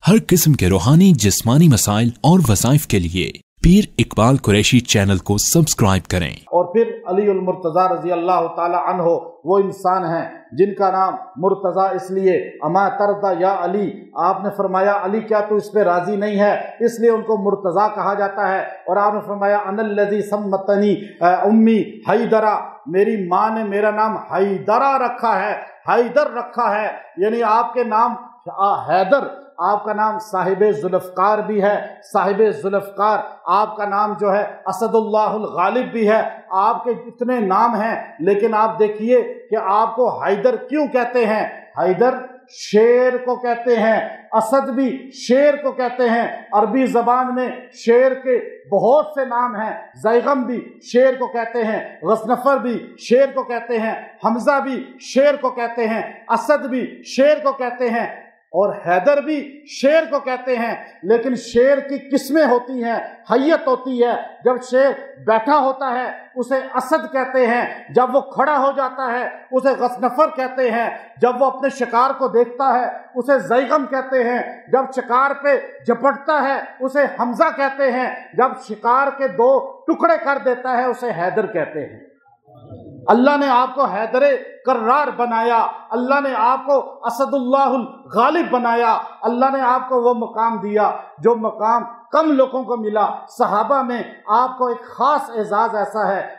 हर किस्म के रूहानी जिस्मानी मसाइल और वज़ाइफ के लिए पीर इकबाल कुरैशी चैनल को सब्सक्राइब करें। और फिर अली उल मुर्तज़ा रज़ी अल्लाह ताला अन्हो वो इंसान हैं जिनका नाम मुर्तज़ा इसलिए, अमा तरदा या अली, आपने फरमाया अली क्या तू इस पे राजी नहीं है, इसलिए उनको मुर्तज़ा कहा जाता है। और आपने फरमाया अनल्लज़ी सम्मतनी उम्मी हैदरा, मेरी माँ ने मेरा नाम हैदरा रखा है, हैदर रखा है, यानी आपके नाम हैदर, आपका नाम साहिबे जुल्फ़कार भी है, साहिबे जुल्फ़कार, आपका नाम जो है असदुल्लाहुल गालिब भी है, आपके इतने नाम हैं, लेकिन आप देखिए कि आपको हैदर क्यों कहते हैं। हैदर शेर को कहते हैं, असद भी शेर को कहते हैं। अरबी ज़बान में शेर के बहुत से नाम हैं, ज़ैगम भी शेर को कहते हैं, गज़नफ़र भी शेर को कहते हैं, हमज़ा भी शेर को कहते हैं, असद भी शेर को कहते हैं और हैदर भी शेर को कहते हैं। लेकिन शेर की किस्में होती हैं, हैयत होती है। जब शेर बैठा होता है उसे असद कहते हैं, जब वो खड़ा हो जाता है उसे गज़नफ़र कहते हैं, जब वो अपने शिकार को देखता है उसे ज़ैगम कहते हैं, जब शिकार पे झपटता है उसे हमज़ा कहते हैं, जब शिकार के दो टुकड़े कर देता है उसे हैदर कहते हैं। अल्लाह ने आपको हैदरे कर्रार बनाया, अल्लाह ने आपको असदुल्लाहुल गालिब बनाया, अल्लाह ने आपको वो मकाम दिया जो मकाम कम लोगों को मिला। सहाबा में आपको एक ख़ास एजाज़ ऐसा है